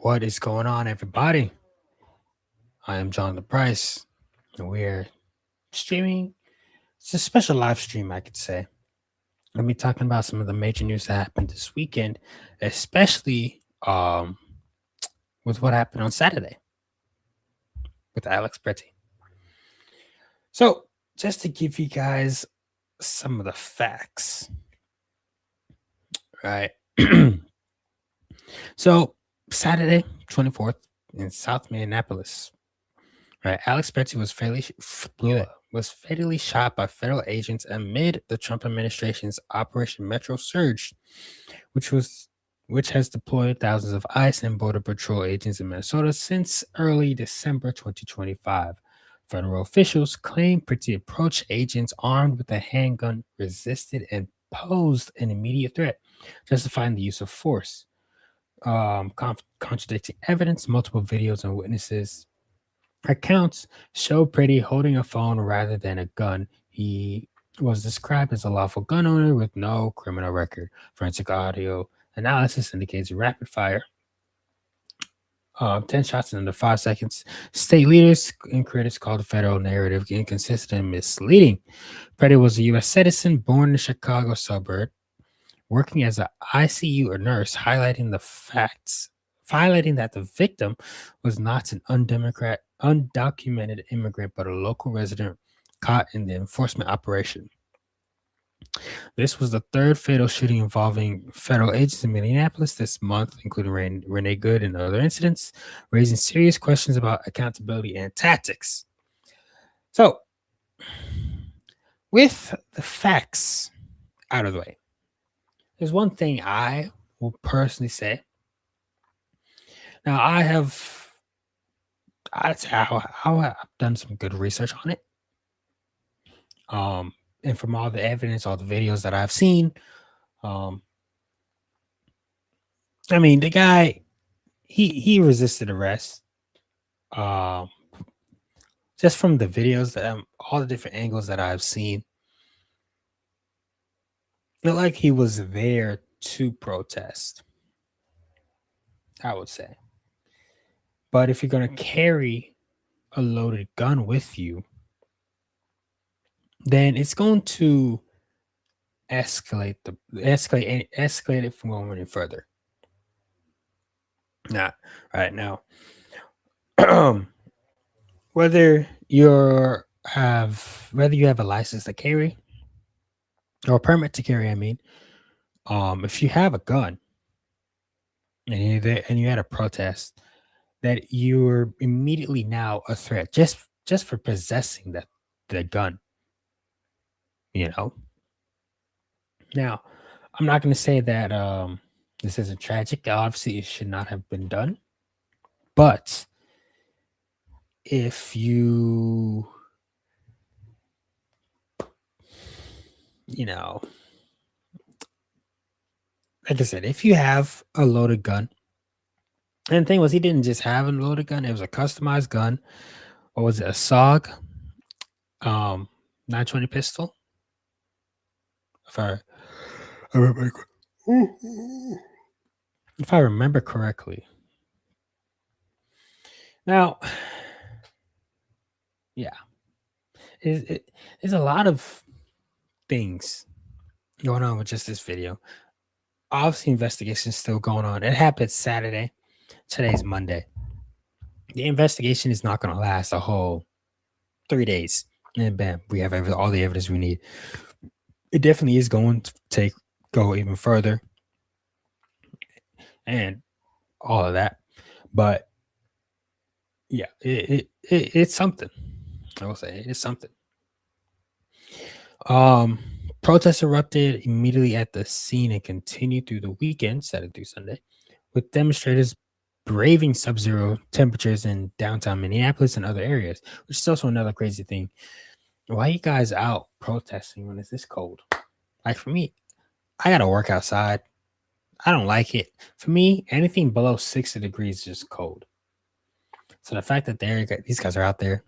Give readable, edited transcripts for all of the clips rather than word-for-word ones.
What is going on, everybody? I am John the Price, and we're streaming. It's a special live stream, I could say. I'll be talking about some of the major news that happened this weekend, especially with what happened on Saturday with Alex Pretti. So, just to give you guys some of the facts, right? So, Saturday, 24th, in South Minneapolis, right? Alex Pretti was fatally shot by federal agents amid the Trump administration's Operation Metro Surge, which has deployed thousands of ICE and Border Patrol agents in Minnesota since early December 2025. Federal officials claim Pretti approached agents armed with a handgun, resisted, and posed an immediate threat, justifying the use of force. Contradicting evidence, multiple videos and witnesses accounts show Pretti holding a phone rather than a gun. He was described as a lawful gun owner with no criminal record. Forensic audio analysis indicates rapid fire. 10 shots in under 5 seconds. State leaders and critics called the federal narrative inconsistent and misleading. Pretti was a U.S. citizen born in a Chicago suburb, working as an ICU nurse, highlighting that the victim was not an undocumented immigrant, but a local resident caught in the enforcement operation. This was the third fatal shooting involving federal agents in Minneapolis this month, including Renee Good and other incidents, raising serious questions about accountability and tactics. So, with the facts out of the way, there's one thing I will personally say. Now, I've done some good research on it. And from all the evidence, all the videos that I've seen, I mean, the guy, he resisted arrest. Just from the videos that all the different angles that I've seen, not like he was there to protest, I would say. But if you're going to carry a loaded gun with you, then it's going to escalate it from going any further. Now, right now, whether you have a license to carry or a permit to carry, I mean, if you have a gun and you had a protest, that you're immediately now a threat just for possessing the gun. You know. Now, I'm not going to say that this isn't tragic. Obviously, it should not have been done. But if you know, like I said, if you have a loaded gun, and the thing was, he didn't just have a loaded gun; it was a customized gun. Or was it a SOG 920 pistol? If I remember correctly. Now, yeah, there's a lot of things going on with just this video. Obviously, investigation is still going on. It happened Saturday. Today's Monday. The investigation is not going to last a whole 3 days. And bam, we have all the evidence we need. It definitely is going to go even further. And all of that. But yeah, it's something. I will say it's something. Protests erupted immediately at the scene and continued through the weekend, Saturday through Sunday, with demonstrators braving sub-zero temperatures in downtown Minneapolis and other areas, which is also another crazy thing. Why are you guys out protesting when it's this cold? Like for me, I gotta work outside. I don't like it. For me, anything below 60 degrees is just cold. So the fact that these guys are out there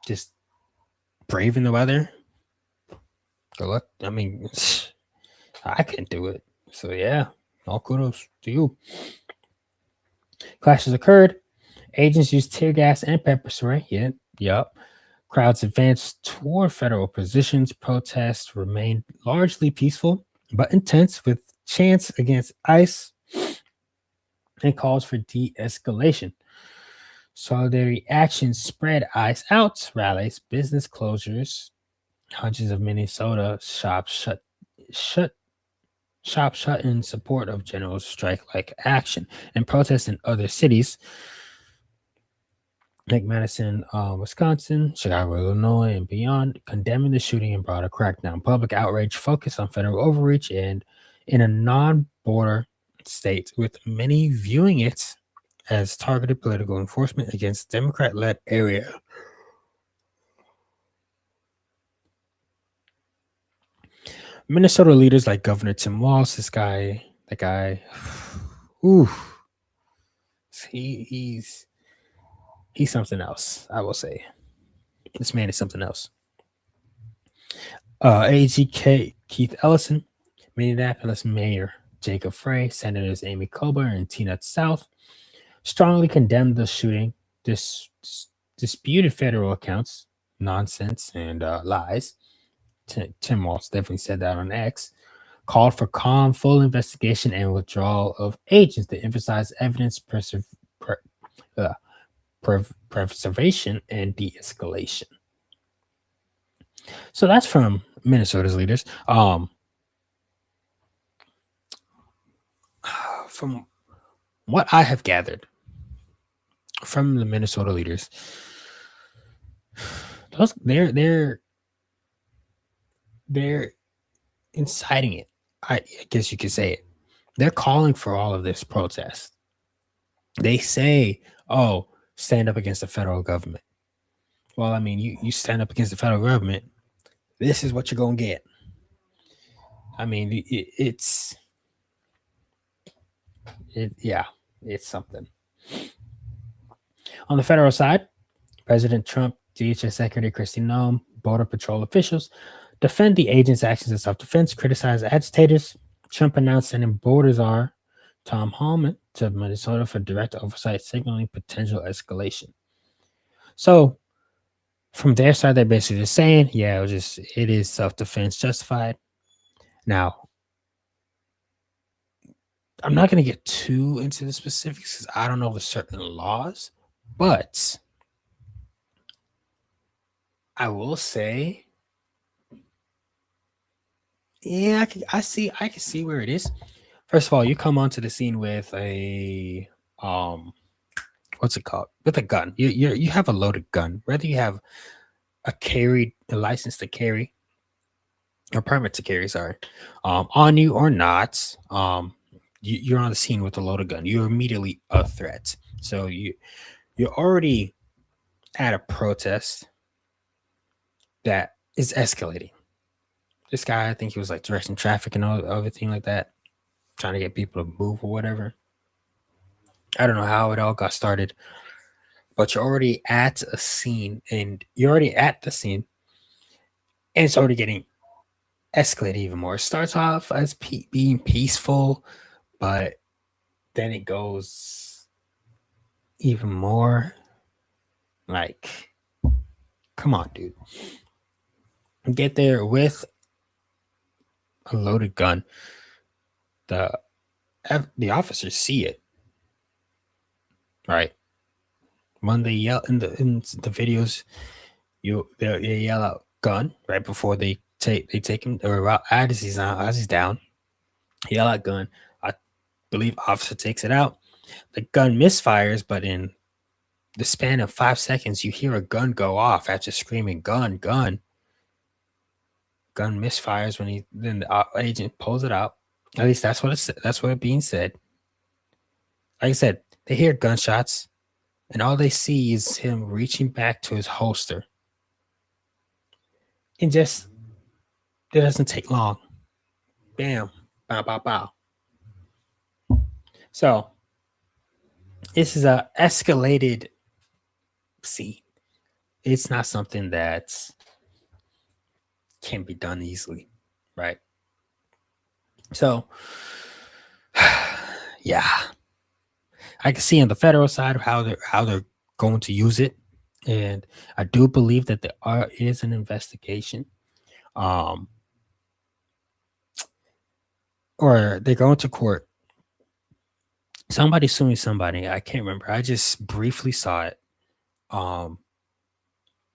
just braving the weather, good luck. I mean, I can't do it. So yeah, all kudos to you. Clashes occurred. Agents used tear gas and pepper spray. Yep. Crowds advanced toward federal positions. Protests remained largely peaceful but intense, with chants against ICE and calls for de-escalation. Solidarity actions spread ICE out, rallies, business closures. Hundreds of Minnesota shut shops shut in support of general strike-like action, and protests in other cities like Madison, Wisconsin, Chicago, Illinois, and beyond, condemning the shooting and broader crackdown. Public outrage focused on federal overreach and in a non-border state, with many viewing it as targeted political enforcement against Democrat-led area. Minnesota leaders like Governor Tim Walz, that guy, ooh, he's he's something else. I will say, this man is something else. AGK Keith Ellison, Minneapolis Mayor Jacob Frey, Senators Amy Klobuchar and Tina South strongly condemned the shooting, disputed federal accounts, nonsense, and lies. Tim Walz definitely said that on X. Called for calm, full investigation and withdrawal of agents to emphasize evidence pre- uh, preservation and de-escalation. So that's from Minnesota's leaders. From what I have gathered from the Minnesota leaders, they're inciting it. I guess you could say it. They're calling for all of this protest. They say, "Oh, stand up against the federal government." Well, I mean, you stand up against the federal government, this is what you're gonna get. I mean, yeah, it's something. On the federal side, President Trump, DHS Secretary Kristi Noem, Border Patrol officials defend the agent's actions in self-defense, criticize agitators. Trump announced sending border czar Tom Homan to Minnesota for direct oversight, signaling potential escalation. So from their side, they're basically just saying, yeah, it is self-defense justified. Now, I'm not going to get too into the specifics because I don't know the certain laws, but I will say, yeah, I can see where it is. First of all, you come onto the scene with a what's it called? With a gun. You have a loaded gun. Whether you have a license to carry, or permit to carry, sorry, on you or not, you're on the scene with a loaded gun. You're immediately a threat. So you're already at a protest that is escalating. This guy, I think he was like directing traffic and all everything like that, trying to get people to move or whatever. I don't know how it all got started, but you're already at a scene, and you're already at the scene, and it's already getting escalated even more. It starts off as being peaceful, but then it goes even more like, come on, dude. Get there with a loaded gun. The the officers see it, right? When they yell in the videos, they yell out gun right before they take him, or as he's down, yell out gun. I believe officer takes it out. The gun misfires, but in the span of 5 seconds, you hear a gun go off after screaming gun, gun. Gun misfires when then the agent pulls it out. At least that's what it being said. Like I said, they hear gunshots, and all they see is him reaching back to his holster. And just it doesn't take long. Bam, bow, bow, bow. So this is a escalated scene. It's not something that can be done easily, right? So, yeah, I can see on the federal side of how they're going to use it, and I do believe that is an investigation, um, or they're going to court. Somebody suing somebody. I can't remember. I just briefly saw it. Um,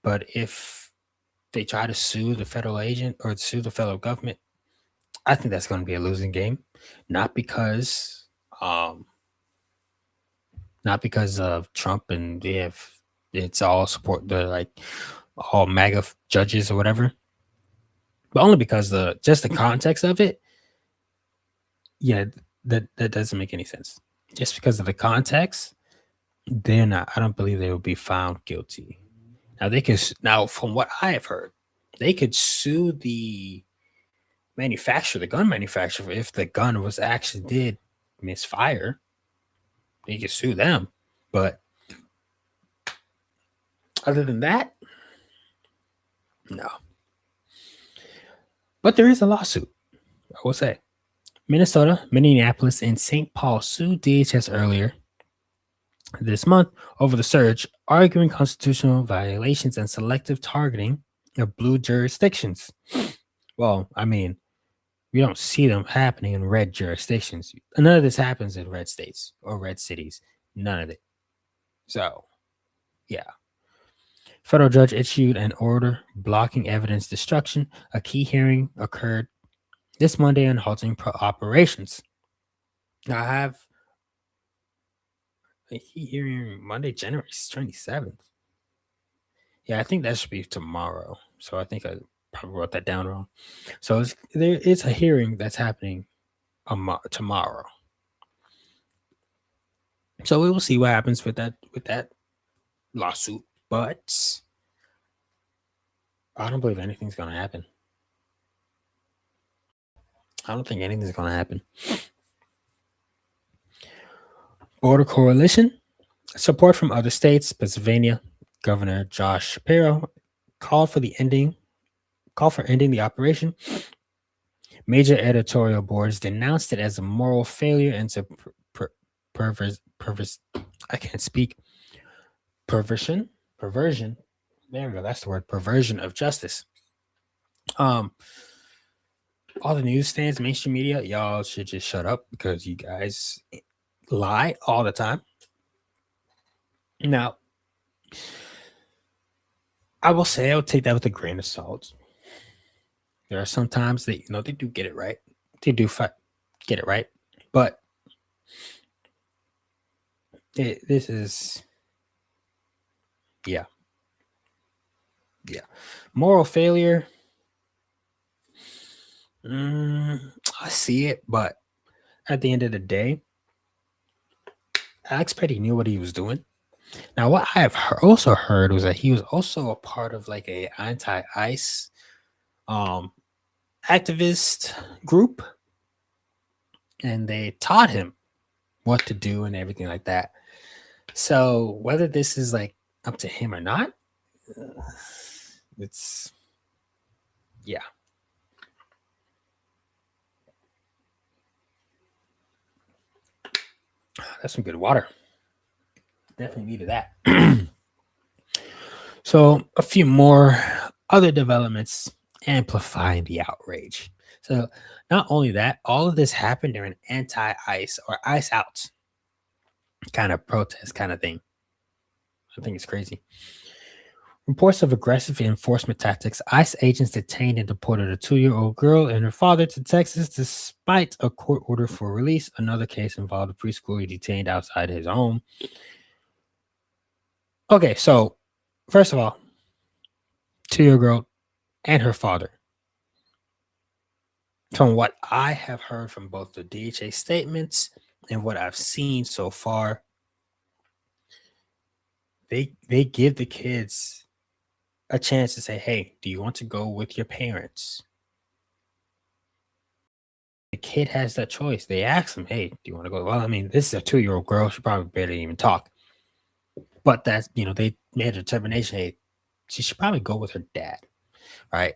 but if they try to sue the federal agent or sue the federal government, I think that's going to be a losing game. Not because, um, not because of Trump and if it's all support the like all MAGA judges or whatever, but only because the context of it. Yeah, that doesn't make any sense. Just because of the context, they're not. I don't believe they will be found guilty. Now they could. Now, from what I have heard, they could sue the gun manufacturer, if the gun was actually did misfire. They could sue them, but other than that, no. But there is a lawsuit. I will say, Minnesota, Minneapolis, and St. Paul sued DHS earlier this month over the surge, arguing constitutional violations and selective targeting of blue jurisdictions. Well, I mean, we don't see them happening in red jurisdictions. None of this happens in red states or red cities. None of it. So, yeah. Federal judge issued an order blocking evidence destruction. A key hearing occurred this Monday on halting operations. Now, I have a key hearing Monday, January 27th. Yeah, I think that should be tomorrow. So I think I probably wrote that down wrong. So there is a hearing that's happening tomorrow. So we will see what happens with that lawsuit. But I don't believe anything's going to happen. I don't think anything's going to happen. Border coalition support from other states. Pennsylvania Governor Josh Shapiro called for ending the operation. Major editorial boards denounced it as a moral failure and to I can't speak. Perversion. There we go. That's the word. Perversion of justice. All the newsstands, mainstream media, y'all should just shut up because you guys lie all the time. Now, I will say I'll take that with a grain of salt. There are some times that they do get it right. They do get it right, but this is yeah. Moral failure. I see it, but at the end of the day, Alex Pretti knew what he was doing. Now, what I have also heard was that he was also a part of like a anti-ICE activist group, and they taught him what to do and everything like that. So whether this is like up to him or not, it's yeah. That's some good water. Definitely needed that. So a few more other developments amplifying the outrage. So not only that, all of this happened during anti-ICE or ICE out kind of protest kind of thing. I think it's crazy. Reports of aggressive enforcement tactics. ICE agents detained and deported a 2-year-old girl and her father to Texas despite a court order for release. Another case involved a preschooler detained outside his home. Okay, so first of all, 2-year-old girl and her father. From what I have heard from both the DHA statements and what I've seen so far, they give the kids a chance to say, hey, do you want to go with your parents? The kid has that choice. They ask him, hey, do you want to go? Well, I mean, this is a 2-year-old girl. She probably barely even talk. But that's, they made a determination, hey, she should probably go with her dad, right?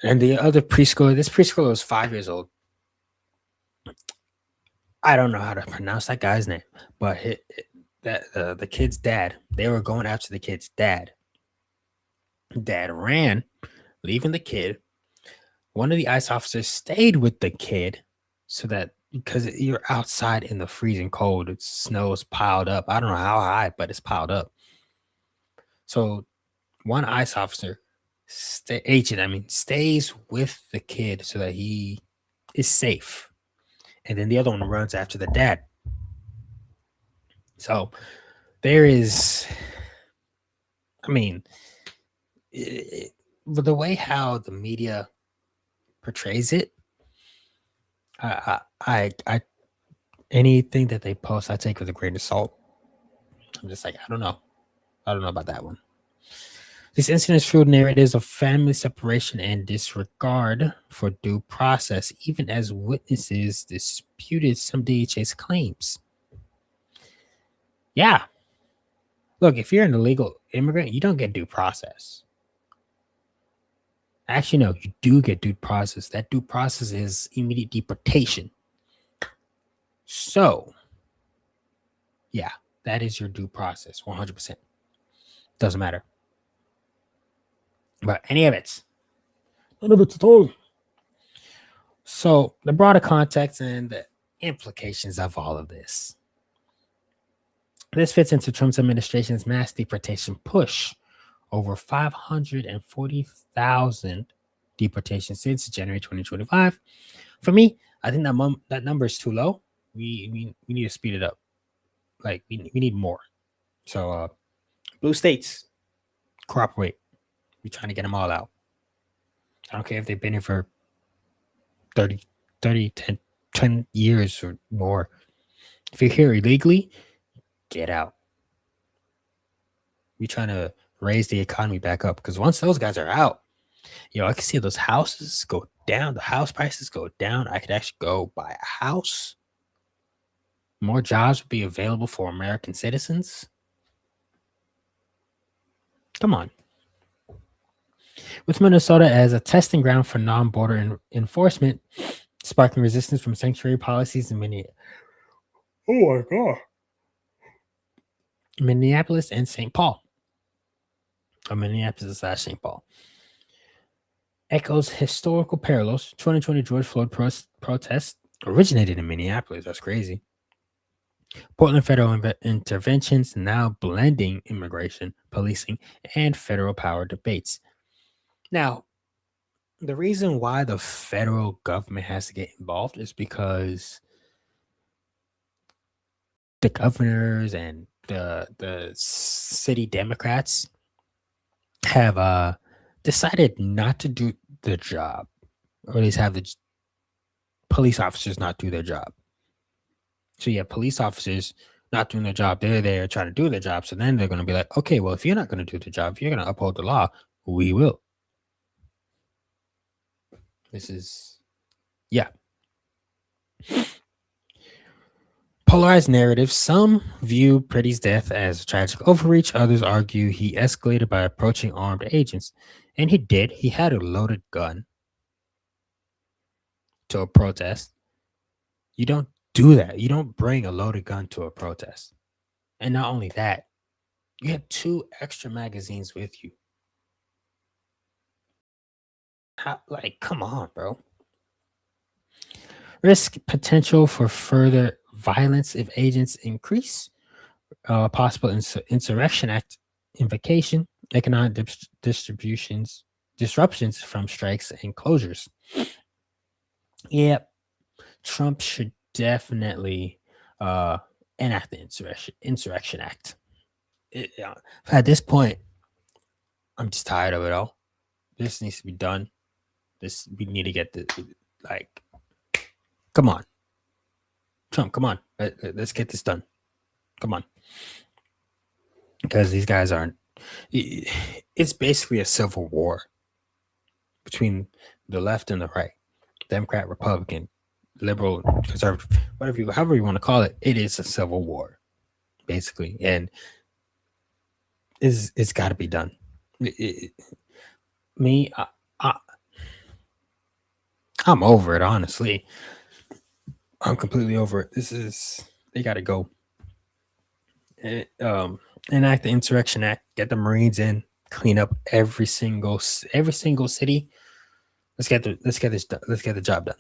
And the other preschooler, this preschooler was 5 years old. I don't know how to pronounce that guy's name, but the kid's dad. They were going after the kid's dad. Dad ran, leaving the kid. One of the ICE officers stayed with the kid so that because you're outside in the freezing cold, it snow's piled up. I don't know how high, but it's piled up. So one ICE officer, agent, I mean, stays with the kid so that he is safe, and then the other one runs after the dad. So there is, I mean, the way how the media portrays it, I anything that they post, I take with a grain of salt. I'm just like, I don't know about that one. These incidents fueled narratives of family separation and disregard for due process, even as witnesses disputed some DHS claims. Yeah. Look, if you're an illegal immigrant, you don't get due process. Actually, no, you do get due process. That due process is immediate deportation. So, yeah, that is your due process, 100%. Doesn't matter. But any of it. None of it's at all. So, the broader context and the implications of all of this. This fits into Trump's administration's mass deportation push. Over 540,000 deportations since January 2025. For me, I think that number is too low. We need to speed it up. Like we need more. So blue states, cooperate. We're trying to get them all out. I don't care if they've been here for 30, 10 years or more. If you're here illegally, get out. We're trying to raise the economy back up because once those guys are out, I can see those houses go down. The house prices go down. I could actually go buy a house. More jobs would be available for American citizens. Come on. With Minnesota as a testing ground for non-border enforcement, sparking resistance from sanctuary policies in Minneapolis and St. Paul. Or Minneapolis/St. Paul. Echoes historical parallels. 2020 George Floyd protest originated in Minneapolis. That's crazy. Portland federal interventions now blending immigration, policing, and federal power debates. Now, the reason why the federal government has to get involved is because the governors and the city Democrats have decided not to do the job, or at least have the police officers not do their job. So you have police officers not doing their job. They're there trying to do their job. So then they're going to be like, okay, well, if you're not going to do the job, if you're going to uphold the law, we will. This is, yeah. Polarized narrative. Some view Pretty's death as a tragic overreach. Others argue he escalated by approaching armed agents. And he did. He had a loaded gun to a protest. You don't do that. You don't bring a loaded gun to a protest. And not only that, you have 2 extra magazines with you. Come on, bro. Risk potential for further violence if agents increase. Possible Insurrection Act invocation. Economic disruptions from strikes and closures. Yep. Trump should definitely enact the Insurrection Act. At this point, I'm just tired of it all. This needs to be done. We need to get come on. Trump, come on. Let's get this done. Come on. Because these guys aren't. It's basically a civil war between the left and the right. Democrat, Republican, liberal, conservative, however you want to call it. It is a civil war, basically. And it's got to be done. I'm over it, honestly. I'm completely over it. They got to go. Enact the Insurrection Act, get the Marines in, clean up every single city. Let's get the job done.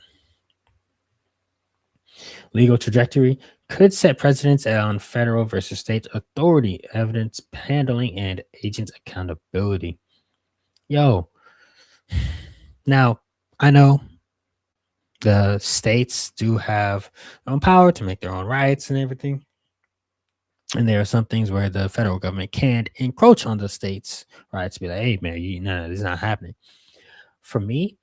Legal trajectory could set precedents on federal versus state authority, evidence handling, and agent accountability. Yo, now I know the states do have their own power to make their own rights and everything. And there are some things where the federal government can't encroach on the states' rights. Be like, hey, man, no, this is not happening. For me,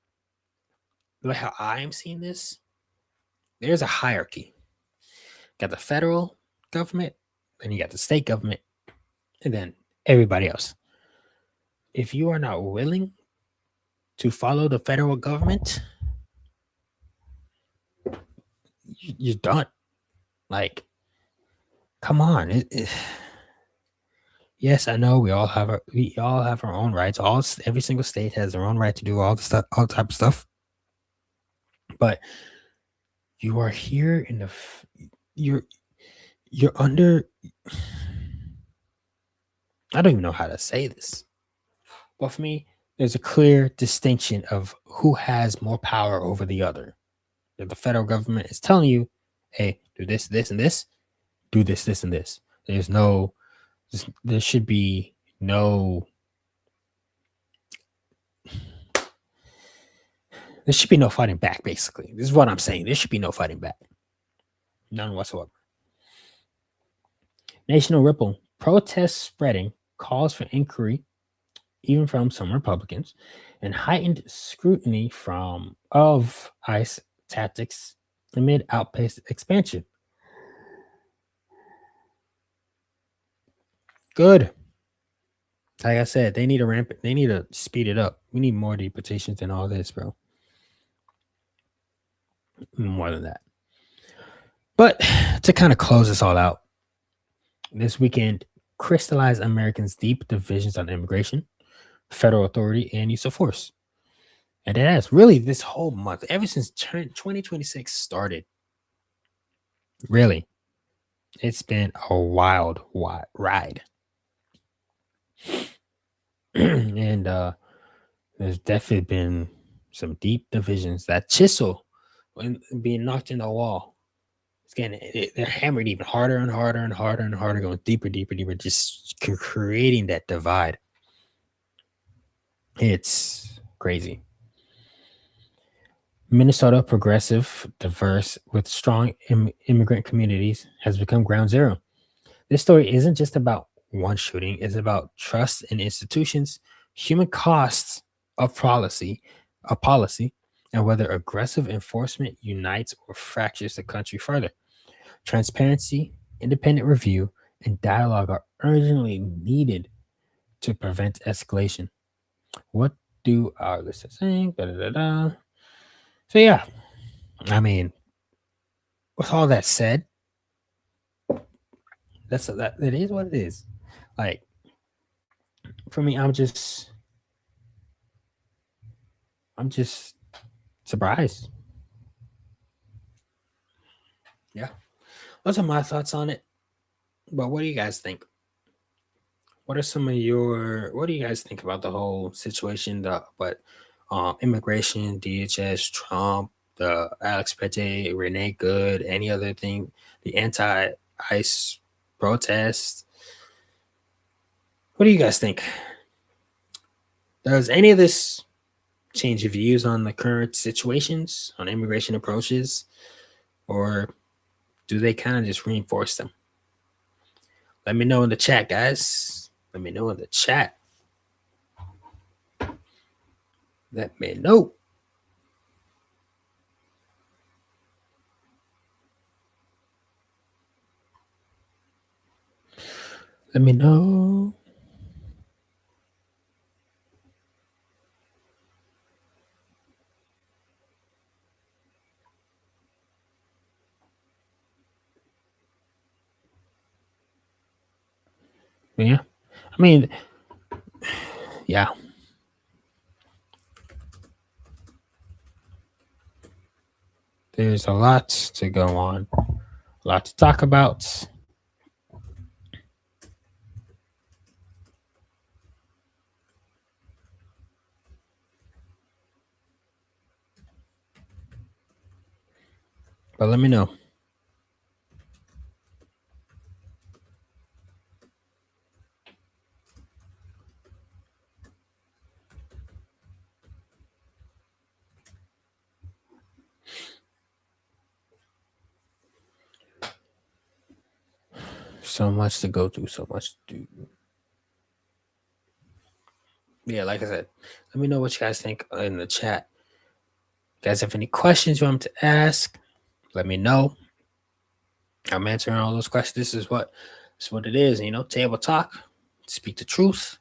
the way how I am seeing this, there's a hierarchy. Got the federal government, then you got the state government, and then everybody else. If you are not willing to follow the federal government, you're done. Like, come on. Yes, I know we all have our own rights. Every single state has their own right to do all the stuff, all type of stuff. But you are here in you're under. I don't even know how to say this, but for me, there's a clear distinction of who has more power over the other. If the federal government is telling you, "Hey, do this, this, and this. Do this, this, and this." There should be no. There should be no fighting back. Basically, this is what I'm saying. There should be no fighting back. None whatsoever. National ripple. Protests spreading. Calls for inquiry, even from some Republicans, and heightened scrutiny of ICE tactics amid outpaced expansion. Good. Like I said, they need to ramp it. They need to speed it up. We need more deportations than all this, bro. More than that. But to kind of close this all out, this weekend crystallized Americans' deep divisions on immigration, federal authority, and use of force. And it has really this whole month, ever since 2026 started. Really, it's been a wild ride. And there's definitely been some deep divisions. That chisel when being knocked in the wall, they're hammered even harder and harder and harder and harder, going deeper, deeper, deeper, just creating that divide. It's crazy. Minnesota, progressive, diverse, with strong immigrant communities, has become ground zero. This story isn't just about one shooting, it's about trust in institutions, human costs of policy, and whether aggressive enforcement unites or fractures the country further. Transparency, independent review, and dialogue are urgently needed to prevent escalation. What do our listeners think? Da, da, da, da. So, yeah, I mean, with all that said, that it is what it is. Like, for me, I'm just surprised. Yeah. Those are my thoughts on it. But what do you guys think? What do you guys think about the whole situation? Immigration, DHS, Trump, the Alex Pretti, Renee Good, any other thing, the anti-ICE protests. What do you guys think? Does any of this change your views on the current situations, on immigration approaches, or do they kind of just reinforce them? Let me know in the chat, guys. Let me know in the chat. Let me know. Let me know. Yeah. I mean, yeah. There's a lot to go on, a lot to talk about. But let me know. So much to go through, so much to do. Yeah, like I said, let me know what you guys think in the chat. If you guys have any questions you want me to ask, let me know. I'm answering all those questions. This is what it is, table talk, speak the truth.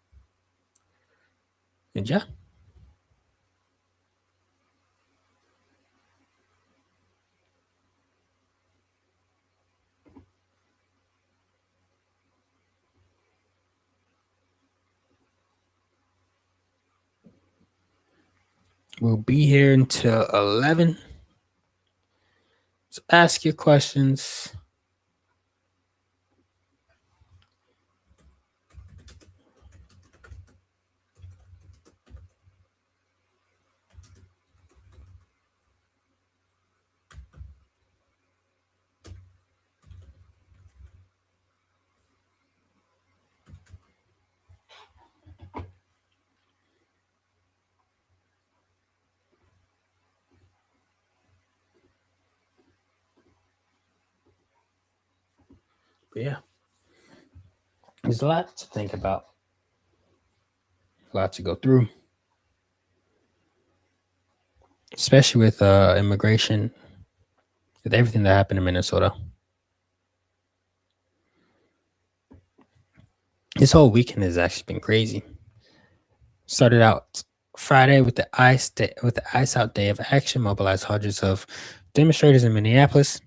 And yeah. We'll be here until 11. So ask your questions. But yeah, there's a lot to think about, a lot to go through, especially with immigration, with everything that happened in Minnesota. This whole weekend has actually been crazy. Started out Friday with the ice out day of action, mobilized hundreds of demonstrators in Minneapolis,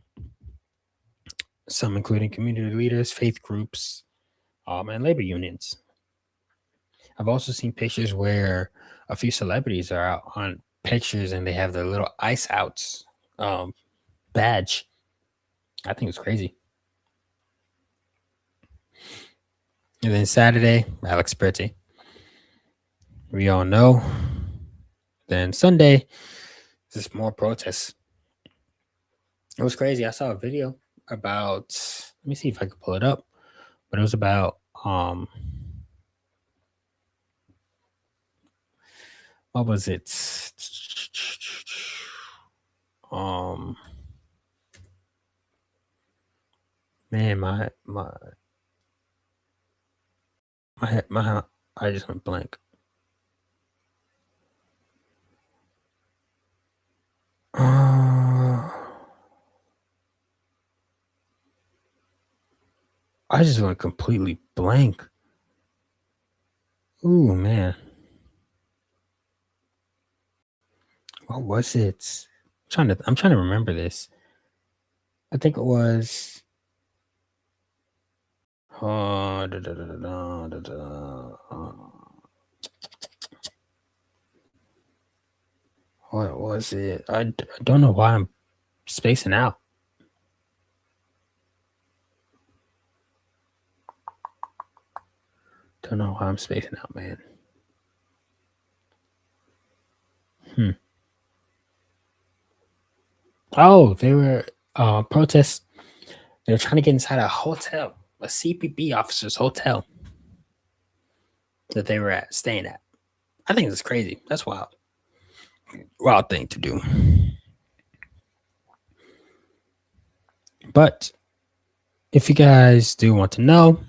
some including community leaders, faith groups, and labor unions. I've also seen pictures where a few celebrities are out on pictures and they have their little ice outs badge. I think it's crazy. And then Saturday, Alex Pretti. We all know. Then Sunday, there's more protests. It was crazy. I saw a video about, let me see if I can pull it up, but it was about what was it? Man, my I just went blank. I just went completely blank. Ooh, man. What was it? I'm trying to remember this. I think it was da, da, da, da, da, da, what was it? I don't know why I'm spacing out. Don't know why I'm spacing out, man. Oh, they were protests. They were trying to get inside a hotel, a CPB officer's hotel that they were staying at. I think it's crazy. That's wild. Wild thing to do. But if you guys do want to know,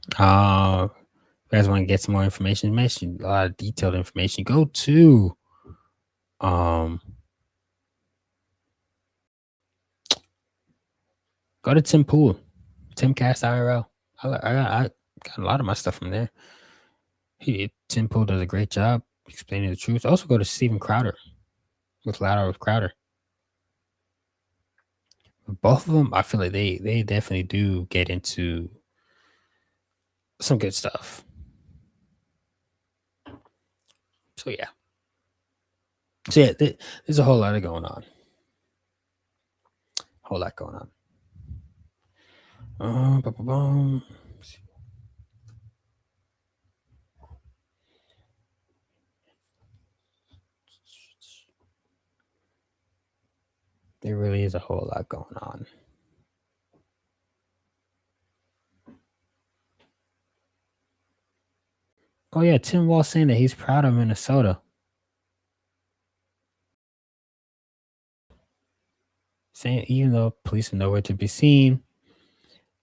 if you guys want to get some more information, a lot of detailed information, go to Tim Pool, Timcast IRL. I got a lot of my stuff from there. Tim Pool does a great job explaining the truth. Also go to Steven Crowder with Louder with Crowder. Both of them, I feel like they definitely do get into some good stuff. So yeah, there's a whole lot of going on. Whole lot going on. Ba-ba-bum. There really is a whole lot going on. Oh yeah, Tim Walz saying that he's proud of Minnesota. Saying even though police are nowhere to be seen,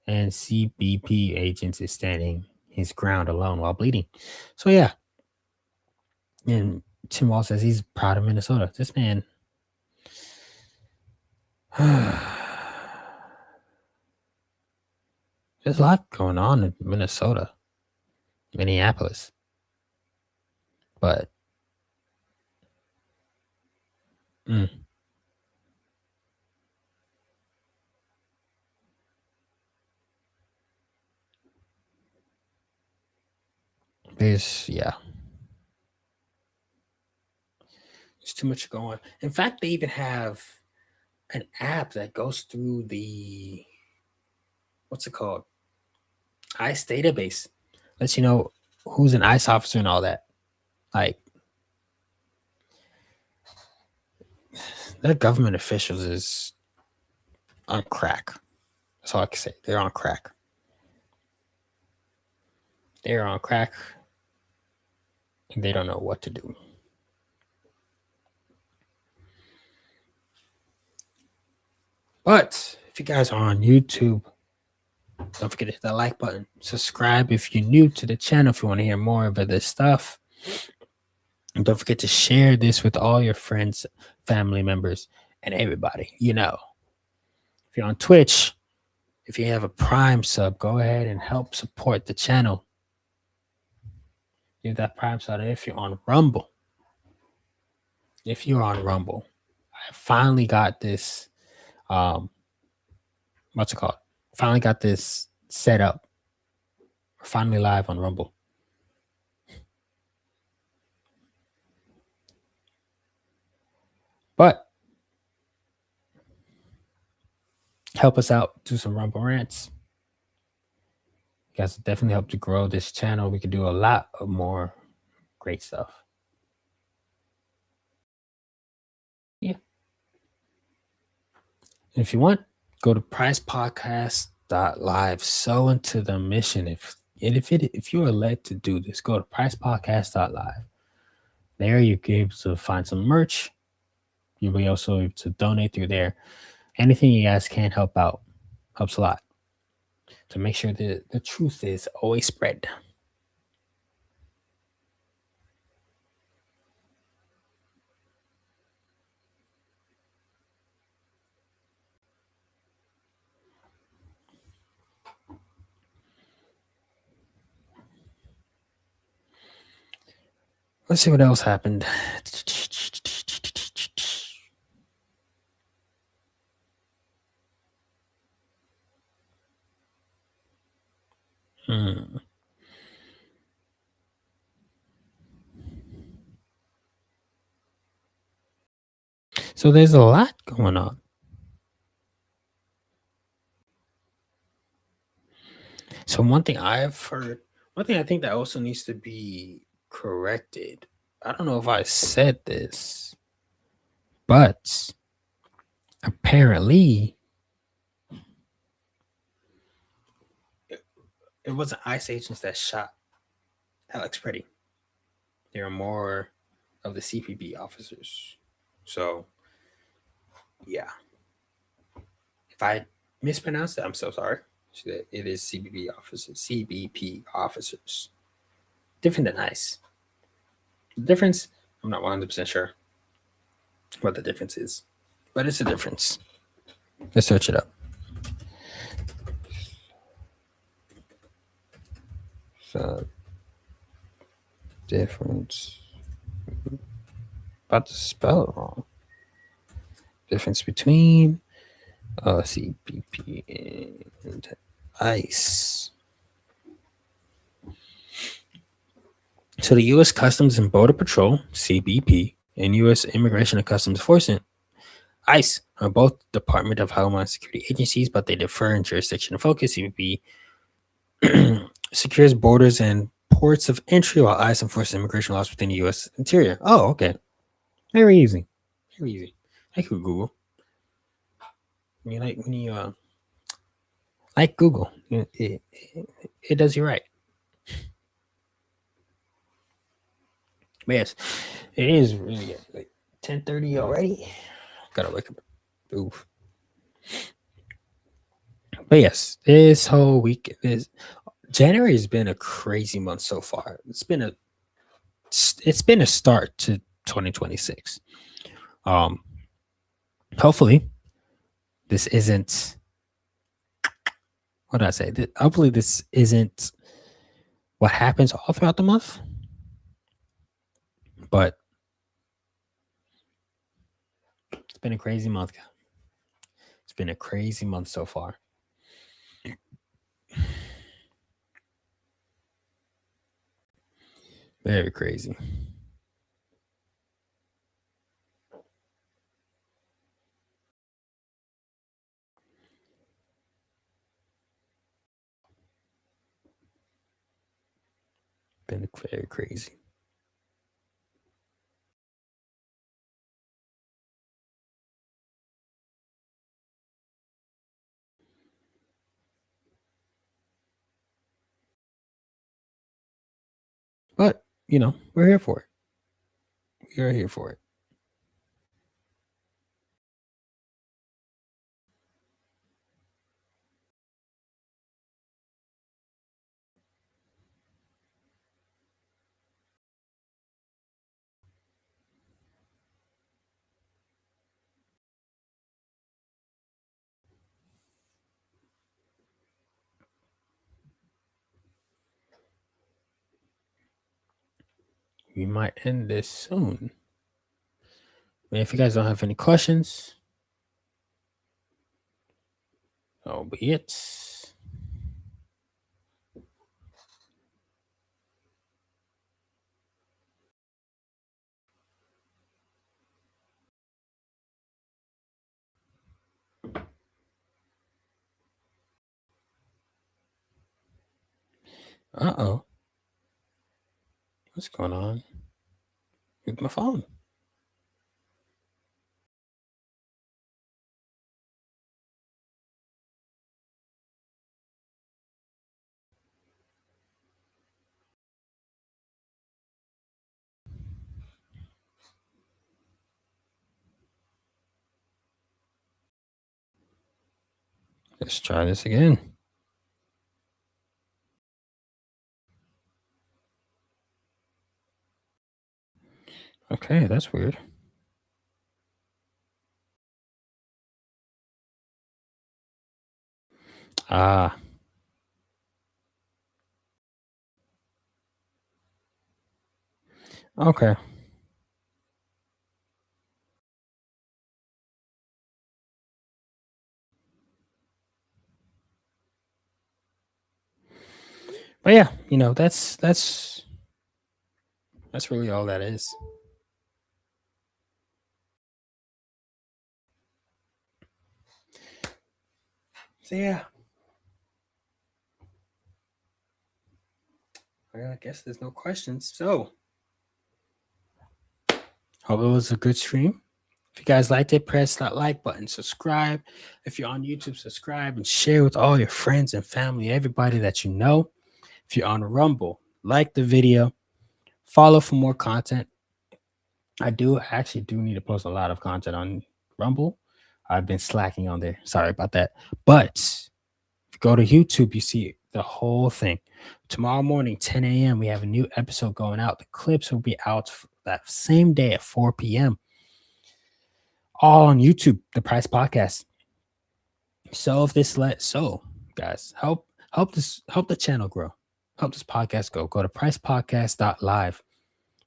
and CBP agents is standing his ground alone while bleeding. So yeah, and Tim Walz says he's proud of Minnesota. This man, there's a lot going on in Minnesota, Minneapolis, but there's too much going. In fact, they even have an app that goes through the what's it called? ICE database. Lets you know who's an ICE officer and all that. Like the government officials is on crack. That's all I can say. They're on crack. They're on crack. And they don't know what to do. But if you guys are on YouTube, don't forget to hit that like button. Subscribe if you're new to the channel, if you want to hear more of this stuff. And don't forget to share this with all your friends, family members, and everybody you know. If you're on Twitch, if you have a Prime sub, go ahead and help support the channel. Give that Prime sub. And if you're on Rumble, I finally got this. What's it called? Finally got this set up. We're finally live on Rumble. But help us out. Do some Rumble rants. You guys will definitely help to grow this channel. We can do a lot of more great stuff. Yeah. And if you want, go to pricepodcast.live. So into the mission. If you are led to do this, go to pricepodcast.live. There you'll be able to find some merch. You'll be also able to donate through there. Anything you guys can help out helps a lot. To make sure that the truth is always spread. Let's see what else happened. So there's a lot going on. So one thing I've heard, one thing I think that also needs to be corrected. I don't know if I said this, but apparently it wasn't ICE agents that shot Alex Pretti. There are more of the CPB officers. So, yeah. If I mispronounced it, I'm so sorry. It is CBP officers. Different than ICE. The difference, I'm not 100% sure what the difference is, but it's a difference. Let's search it up. So, difference. About to spell it wrong. Difference between CBP and ICE. So the U.S. Customs and Border Patrol, CBP, and U.S. Immigration and Customs Enforcement ICE are both Department of Homeland Security agencies, but they differ in jurisdiction and focus. CBP secures borders and ports of entry, while ICE enforces immigration laws within the U.S. interior. Oh, okay. Very easy. Very easy. I could Google. When you like Google, it does you right. But yes, it is really like 10:30 already. Gotta wake up. Oof. But yes, this whole week is January has been a crazy month so far. It's been a start to 2026. Um, hopefully this isn't what did I say? Hopefully this isn't what happens all throughout the month. But it's been a crazy month. It's been a crazy month so far. Very crazy. Been very crazy. But we're here for it. We are here for it. We might end this soon. If you guys don't have any questions, that'll be it. Uh-oh. What's going on with my phone? Let's try this again. Okay, that's weird. Ah, okay. But yeah, that's really all that is. So yeah, I guess there's no questions. So hope it was a good stream. If you guys liked it, press that like button, subscribe. If you're on YouTube, subscribe and share with all your friends and family, everybody that you know. If you're on Rumble, like the video, follow for more content. I do actually do need to post a lot of content on Rumble. I've been slacking on there. Sorry about that. But if you go to YouTube, you see the whole thing. Tomorrow morning, 10 a.m., we have a new episode going out. The clips will be out that same day at 4 p.m. All on YouTube, the Price Podcast. So if this guys, help the channel grow. Help this podcast go to pricepodcast.live.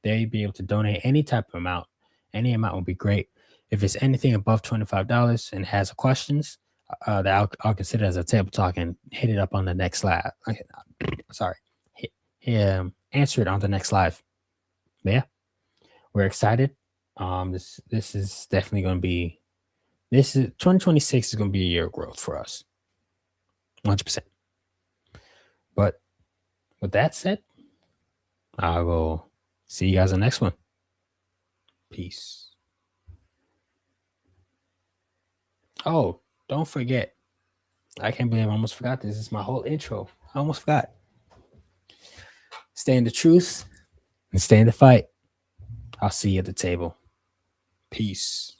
There you'll be able to donate any type of amount. Any amount will be great. If it's anything above $25 and has questions, that I'll consider as a table talk and hit it up on the next live. Okay, sorry, answer it on the next live. But yeah, we're excited. This is definitely going to be This is 2026 is going to be a year of growth for us. 100%. But with that said, I will see you guys in the next one. Peace. Oh, don't forget. I can't believe I almost forgot this. This is my whole intro. I almost forgot. Stay in the truth and stay in the fight. I'll see you at the table. Peace.